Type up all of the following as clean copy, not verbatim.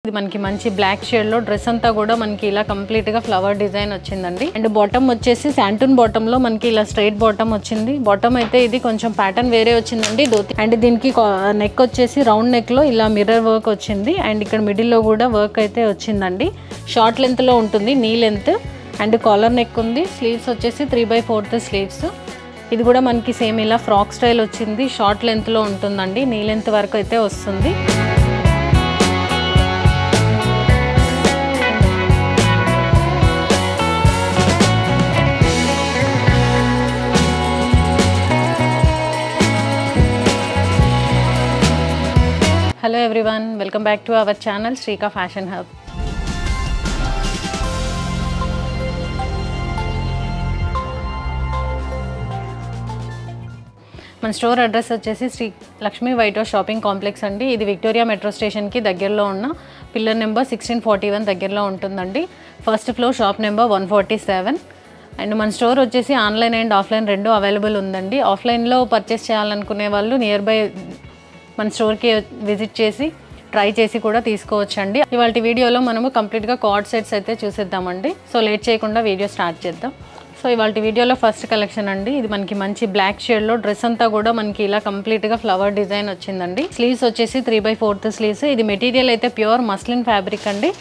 ఇది మనకి మంచి బ్లాక్ షేడ్ లో డ్రెస్ అంతా కూడా మనకి ఇలా కంప్లీట్ గా ఫ్లవర్ డిజైన్ వచ్చిందండి. అండ్ బాటమ్ వచ్చేసి శాంటూన్ బాటమ్ లో మనకి ఇలా స్ట్రైట్ బాటమ్ వచ్చింది. బాటమ్ అయితే ఇది కొంచెం ప్యాటర్న్ వేరే వచ్చిందండి ధోతి. అండ్ దీనికి నెక్ వచ్చేసి రౌండ్ నెక్ లో ఇలా మిర్రర్ వర్క్ వచ్చింది. అండ్ ఇక్కడ మిడిల్ లో కూడా వర్క్ అయితే వచ్చిందండి. షార్ట్ లెంత్ లో ఉంటుంది, knee length. And collar neck ఉంది. స్లీవ్స్ వచ్చేసి 3/4 స్లీవ్స్. ఇది కూడా మనకి సేమ్ ఇలా ఫ్రాక్ స్టైల్ వచ్చింది. షార్ట్ లెంత్ లో ఉంటుందండి, నీ లెంత్ వరకు అయితే వస్తుంది. Hello everyone, welcome back to our channel Shrika Fashion Hub. మన స్టోర్ అడ్రస్ వచ్చేసి Shri Lakshmi white house shopping complex అండి. ఇది విక్టోరియా మెట్రో స్టేషన్కి దగ్గరలో ఉన్న పిల్లర్ నెంబర్ 1641 దగ్గరలో ఉంటుందండి. First floor, shop number 147. And మన స్టోర్ వచ్చేసి ఆన్లైన్ అండ్ ఆఫ్లైన్ రెండు అవైలబుల్ ఉందండి. ఆఫ్లైన్లో పర్చేస్ చేయాలనుకునే వాళ్ళు నియర్ బై మన స్టోర్కి విజిట్ చేసి ట్రై చేసి కూడా తీసుకోవచ్చండి. ఇవాళ వీడియోలో మనము కంప్లీట్గా కార్డ్ సెట్స్ అయితే చూసేద్దామండి. సో లేట్ చేయకుండా వీడియో స్టార్ట్ చేద్దాం. సో ఇవాళ వీడియోలో ఫస్ట్ కలెక్షన్ అండి. ఇది మనకి మంచి బ్లాక్ షేడ్లో డ్రెస్ అంతా కూడా మనకి ఇలా కంప్లీట్గా ఫ్లవర్ డిజైన్ వచ్చిందండి. స్లీవ్స్ వచ్చేసి 3/4 స్లీవ్స్. ఇది మెటీరియల్ అయితే ప్యూర్ మస్లిన్ ఫ్యాబ్రిక్ అండి.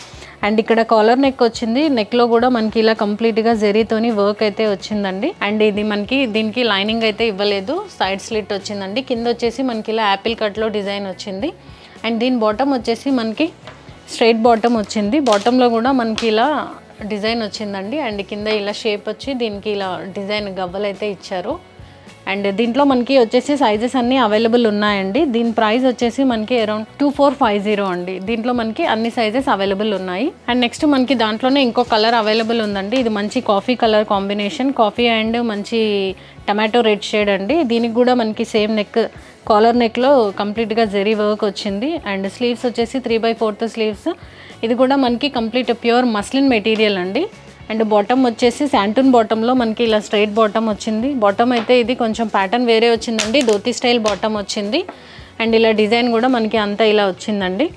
అండ్ ఇక్కడ కాలర్ నెక్ వచ్చింది. నెక్లో కూడా మనకి ఇలా కంప్లీట్గా జెరీతోని వర్క్ అయితే వచ్చిందండి. అండ్ ఇది మనకి దీనికి లైనింగ్ అయితే ఇవ్వలేదు, సైడ్ స్లిట్ వచ్చిందండి. కింద వచ్చేసి మనకి ఇలా యాపిల్ కట్లో డిజైన్ వచ్చింది. అండ్ దీని బాటమ్ వచ్చేసి మనకి స్ట్రైట్ బాటమ్ వచ్చింది. బాటంలో కూడా మనకి ఇలా డిజైన్ వచ్చిందండి. అండ్ కింద ఇలా షేప్ వచ్చి దీనికి ఇలా డిజైన్ గవ్వలు అయితే ఇచ్చారు. అండ్ దీంట్లో మనకి వచ్చేసి సైజెస్ అన్నీ అవైలబుల్ ఉన్నాయండి. దీని ప్రైస్ వచ్చేసి మనకి అరౌండ్ 2450 అండి. దీంట్లో మనకి అన్ని సైజెస్ అవైలబుల్ ఉన్నాయి. అండ్ నెక్స్ట్ మనకి దాంట్లోనే ఇంకో కలర్ అవైలబుల్ ఉందండి. ఇది మంచి coffee colour combination, coffee and మంచి టమాటో రెడ్ షేడ్ అండి. దీనికి కూడా మనకి సేమ్ నెక్, కాలర్ నెక్లో కంప్లీట్గా జెరీ వర్క్ వచ్చింది. అండ్ స్లీవ్స్ వచ్చేసి 3/4 స్లీవ్స్. ఇది కూడా మనకి కంప్లీట్ ప్యూర్ మస్లిన్ మెటీరియల్ అండి. అండ్ బాటమ్ వచ్చేసి శాంటూన్ బాటంలో మనకి ఇలా స్ట్రైట్ బాటమ్ వచ్చింది. బాటమ్ అయితే ఇది కొంచెం ప్యాటర్న్ వేరే వచ్చిందండి, ధోతి స్టైల్ బాటమ్ వచ్చింది. అండ్ ఇలా డిజైన్ కూడా మనకి అంతా ఇలా వచ్చిందండి.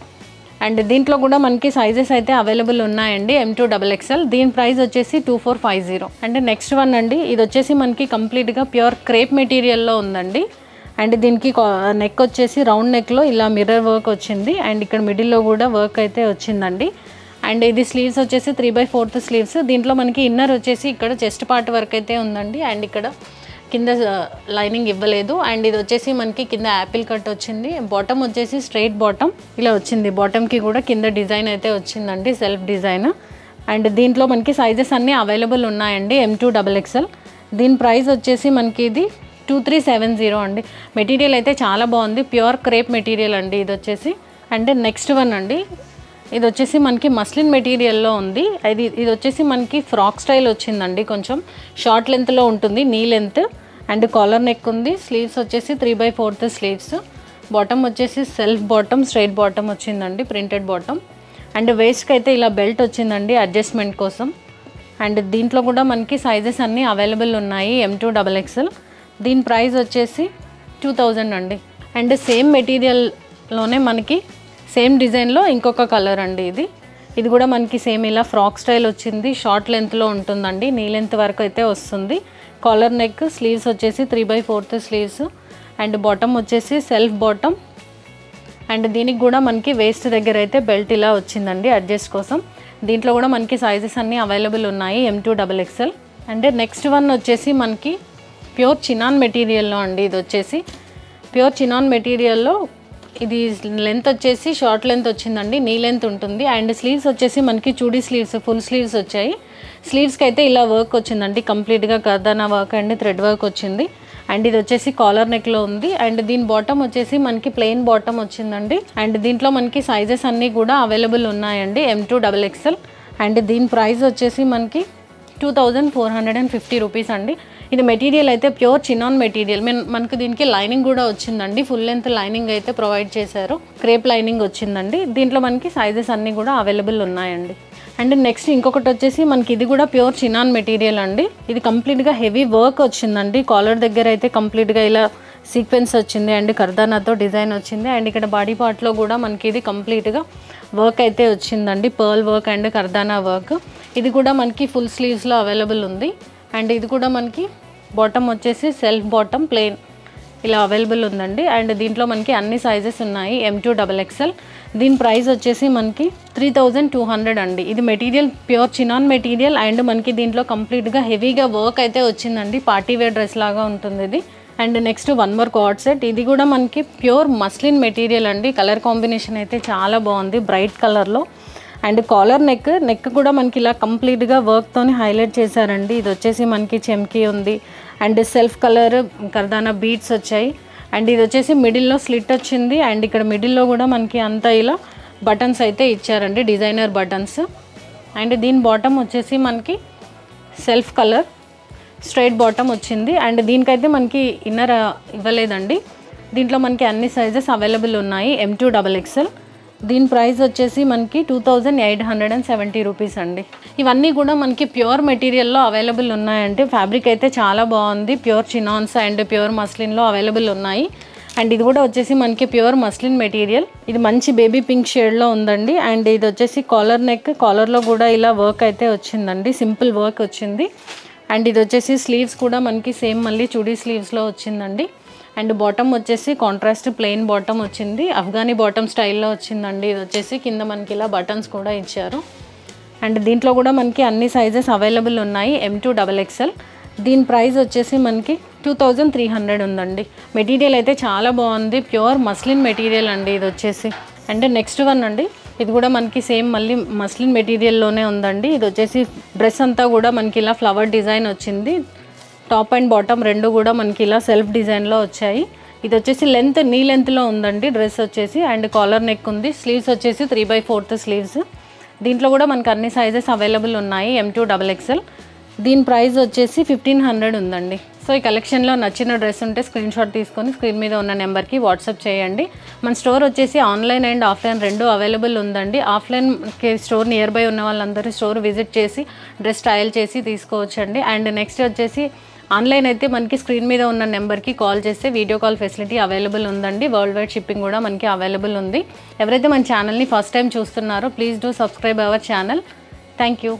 అండ్ దీంట్లో కూడా మనకి సైజెస్ అయితే అవైలబుల్ ఉన్నాయండి, M2XXL. దీని ప్రైస్ వచ్చేసి 2450. అండ్ నెక్స్ట్ వన్ అండి, ఇది వచ్చేసి మనకి కంప్లీట్గా ప్యూర్ క్రేప్ మెటీరియల్లో ఉందండి. అండ్ దీనికి నెక్ వచ్చేసి రౌండ్ నెక్లో ఇలా మిర్రర్ వర్క్ వచ్చింది. అండ్ ఇక్కడ మిడిల్లో కూడా వర్క్ అయితే వచ్చిందండి. అండ్ ఇది స్లీవ్స్ వచ్చేసి 3/4 స్లీవ్స్. దీంట్లో మనకి ఇన్నర్ వచ్చేసి ఇక్కడ చెస్ట్ పార్ట్ వరకు అయితే ఉందండి. అండ్ ఇక్కడ కింద లైనింగ్ ఇవ్వలేదు. అండ్ ఇది వచ్చేసి మనకి కింద యాపిల్ కట్ వచ్చింది. బాటమ్ వచ్చేసి స్ట్రైట్ బాటమ్ ఇలా వచ్చింది. బాటమ్కి కూడా కింద డిజైన్ అయితే వచ్చిందండి, సెల్ఫ్ డిజైన్. అండ్ దీంట్లో మనకి సైజెస్ అన్నీ అవైలబుల్ ఉన్నాయండి, M2XXL. దీని ప్రైస్ వచ్చేసి మనకి ఇది 2370 అండి. మెటీరియల్ అయితే చాలా బాగుంది, ప్యూర్ క్రేప్ మెటీరియల్ అండి ఇది వచ్చేసి. అండ్ నెక్స్ట్ వన్ అండి, ఇది వచ్చేసి మనకి మస్లిన్ మెటీరియల్లో ఉంది. ఇది వచ్చేసి మనకి ఫ్రాక్ స్టైల్ వచ్చిందండి, కొంచెం షార్ట్ లెంత్లో ఉంటుంది, knee length. And collar neck ఉంది. స్లీవ్స్ వచ్చేసి 3/4 స్లీవ్స్. బాటమ్ వచ్చేసి సెల్ఫ్ బాటమ్, స్ట్రైట్ బాటమ్ వచ్చిందండి, ప్రింటెడ్ బాటమ్. అండ్ వేస్ట్కి అయితే ఇలా బెల్ట్ వచ్చిందండి అడ్జస్ట్మెంట్ కోసం. అండ్ దీంట్లో కూడా మనకి సైజెస్ అన్నీ అవైలబుల్ ఉన్నాయి, M2XXL. దీని ప్రైస్ వచ్చేసి 2000 అండి. అండ్ సేమ్ మెటీరియల్లోనే మనకి సేమ్ డిజైన్లో ఇంకొక కలర్ అండి. ఇది కూడా మనకి సేమ్ ఇలా ఫ్రాక్ స్టైల్ వచ్చింది, షార్ట్ లెంత్లో ఉంటుందండి, నీ లెంత్ వరకు అయితే వస్తుంది. కాలర్ నెక్, స్లీవ్స్ వచ్చేసి 3/4 స్లీవ్స్. అండ్ బాటమ్ వచ్చేసి సెల్ఫ్ బాటమ్. అండ్ దీనికి కూడా మనకి వేస్ట్ దగ్గర అయితే బెల్ట్ ఇలా వచ్చిందండి అడ్జస్ట్ కోసం. దీంట్లో కూడా మనకి సైజెస్ అన్నీ అవైలబుల్ ఉన్నాయి, M2XXL. అండ్ నెక్స్ట్ వన్ వచ్చేసి మనకి ప్యూర్ చినాన్ మెటీరియల్లో అండి. ఇది వచ్చేసి ప్యూర్ చినాన్ మెటీరియల్లో ఇది లెంత్ వచ్చేసి షార్ట్ లెంత్ వచ్చిందండి, నీ లెంత్ ఉంటుంది. అండ్ స్లీవ్స్ వచ్చేసి మనకి చూడీ స్లీవ్స్, ఫుల్ స్లీవ్స్ వచ్చాయి. స్లీవ్స్కి అయితే ఇలా వర్క్ వచ్చిందండి, కంప్లీట్గా కర్దానా వర్క్ అండ్ థ్రెడ్ వర్క్ వచ్చింది. అండ్ ఇది వచ్చేసి కాలర్ నెక్లో ఉంది. అండ్ దీని బాటమ్ వచ్చేసి మనకి ప్లెయిన్ బాటమ్ వచ్చిందండి. అండ్ దీంట్లో మనకి సైజెస్ అన్నీ కూడా అవైలబుల్ ఉన్నాయండి, M2XXL. అండ్ దీని ప్రైస్ వచ్చేసి మనకి 2450 రూపీస్ అండి. ఇది మెటీరియల్ అయితే ప్యూర్ చినాన్ మెటీరియల్. మనకు దీనికి లైనింగ్ కూడా వచ్చిందండి, ఫుల్ లెంత్ లైనింగ్ అయితే ప్రొవైడ్ చేశారు, క్రేప్ లైనింగ్ వచ్చిందండి. దీంట్లో మనకి సైజెస్ అన్నీ కూడా అవైలబుల్ ఉన్నాయండి. అండ్ నెక్స్ట్ ఇంకొకటి వచ్చేసి మనకి ఇది కూడా ప్యూర్ చినాన్ మెటీరియల్ అండి. ఇది కంప్లీట్గా హెవీ వర్క్ వచ్చిందండి. కాలర్ దగ్గర అయితే కంప్లీట్గా ఇలా సీక్వెన్స్ వచ్చింది అండ్ కర్దానాతో డిజైన్ వచ్చింది. అండ్ ఇక్కడ బాడీ పార్ట్లో కూడా మనకి ఇది కంప్లీట్గా వర్క్ అయితే వచ్చిందండి, పర్ల్ వర్క్ అండ్ కర్దానా వర్క్. ఇది కూడా మనకి ఫుల్ స్లీవ్స్లో అవైలబుల్ ఉంది. అండ్ ఇది కూడా మనకి బాటమ్ వచ్చేసి సెల్ఫ్ బాటమ్ ప్లెయిన్ ఇలా అవైలబుల్ ఉందండి. అండ్ దీంట్లో మనకి అన్ని సైజెస్ ఉన్నాయి, M2XXL. దీని ప్రైస్ వచ్చేసి మనకి 3200 అండి. ఇది material pure chinon material and మనకి దీంట్లో కంప్లీట్గా హెవీగా వర్క్ అయితే వచ్చిందండి, పార్టీ వేర్ డ్రెస్ లాగా ఉంటుంది ఇది. And next one more card set. ఇది కూడా మనకి ప్యూర్ మస్లిన్ మెటీరియల్ అండి. కలర్ కాంబినేషన్ అయితే చాలా బాగుంది, బ్రైట్ కలర్లో. అండ్ కాలర్ నెక్ కూడా మనకి ఇలా కంప్లీట్గా వర్క్తోని హైలైట్ చేశారండి. ఇది వచ్చేసి మనకి చెమ్కీ ఉంది అండ్ సెల్ఫ్ కలర్ కర్దానా బీడ్స్ వచ్చాయి. అండ్ ఇది వచ్చేసి మిడిల్లో స్లిట్ వచ్చింది. అండ్ ఇక్కడ మిడిల్లో కూడా మనకి అంతా ఇలా బటన్స్ అయితే ఇచ్చారండి, డిజైనర్ బటన్స్. అండ్ దీని బాటమ్ వచ్చేసి మనకి సెల్ఫ్ కలర్ స్ట్రైట్ బాటమ్ వచ్చింది. అండ్ దీనికైతే మనకి ఇన్నర్ ఇవ్వలేదండి. దీంట్లో మనకి అన్ని సైజెస్ అవైలబుల్ ఉన్నాయి, M2XXL. దీని ప్రైస్ వచ్చేసి మనకి 2870 రూపీస్ అండి. ఇవన్నీ కూడా మనకి ప్యూర్ మెటీరియల్లో అవైలబుల్ ఉన్నాయంటే ఫ్యాబ్రిక్ అయితే చాలా బాగుంది. ప్యూర్ చినాన్స్ అండ్ ప్యూర్ మస్లిన్లో అవైలబుల్ ఉన్నాయి. అండ్ ఇది కూడా వచ్చేసి మనకి ప్యూర్ మస్లిన్ మెటీరియల్. ఇది మంచి బేబీ పింక్ షేడ్లో ఉందండి. అండ్ ఇది వచ్చేసి కాలర్ నెక్, కాలర్లో కూడా ఇలా వర్క్ అయితే వచ్చిందండి, సింపుల్ వర్క్ వచ్చింది. అండ్ ఇది వచ్చేసి స్లీవ్స్ కూడా మనకి సేమ్ మళ్ళీ చుడీ స్లీవ్స్లో వచ్చిందండి. అండ్ బాటమ్ వచ్చేసి కాంట్రాస్ట్ ప్లెయిన్ బాటమ్ వచ్చింది, అఫ్ఘానీ బాటమ్ స్టైల్లో వచ్చిందండి. ఇది వచ్చేసి కింద మనకి ఇలా బటన్స్ కూడా ఇచ్చారు. అండ్ దీంట్లో కూడా మనకి అన్ని సైజెస్ అవైలబుల్ ఉన్నాయి, M2XXL. దీని ప్రైస్ వచ్చేసి మనకి 2300 ఉందండి. మెటీరియల్ అయితే చాలా బాగుంది, ప్యూర్ మస్లిన్ మెటీరియల్ అండి ఇది వచ్చేసి. అండ్ నెక్స్ట్ వన్ అండి, ఇది కూడా మనకి సేమ్ మళ్ళీ మస్లిన్ మెటీరియల్లోనే ఉందండి. ఇది వచ్చేసి డ్రెస్ అంతా కూడా మనకి ఇలా ఫ్లవర్ డిజైన్ వచ్చింది. టాప్ అండ్ బాటమ్ రెండు కూడా మనకి ఇలా సెల్ఫ్ డిజైన్లో వచ్చాయి. ఇది వచ్చేసి నీ లెంత్లో ఉందండి డ్రెస్ వచ్చేసి. అండ్ కాలర్ నెక్ ఉంది, స్లీవ్స్ వచ్చేసి 3/4 స్లీవ్స్. దీంట్లో కూడా మనకి అన్ని సైజెస్ అవైలబుల్ ఉన్నాయి, M2XXL. దీని ప్రైస్ వచ్చేసి 1500 ఉందండి. సో ఈ కలెక్షన్లో నచ్చిన డ్రెస్ ఉంటే స్క్రీన్ షాట్ తీసుకొని స్క్రీన్ మీద ఉన్న నెంబర్కి వాట్సాప్ చేయండి. మన స్టోర్ వచ్చేసి ఆన్లైన్ అండ్ ఆఫ్లైన్ రెండు అవైలబుల్ ఉందండి. ఆఫ్లైన్కి స్టోర్ నియర్ బై ఉన్న వాళ్ళందరూ స్టోర్ విజిట్ చేసి డ్రెస్ ట్రయల్ చేసి తీసుకోవచ్చండి. అండ్ నెక్స్ట్ వచ్చేసి ఆన్లైన్ అయితే మనకి స్క్రీన్ మీద ఉన్న నెంబర్కి కాల్ చేస్తే వీడియో కాల్ ఫెసిలిటీ అవైలబుల్ ఉందండి. వరల్డ్ వైడ్ షిప్పింగ్ కూడా మనకి అవైలబుల్ ఉంది. ఎవరైతే మన ఛానల్ని ఫస్ట్ టైం చూస్తున్నారో please do subscribe our channel. Thank you.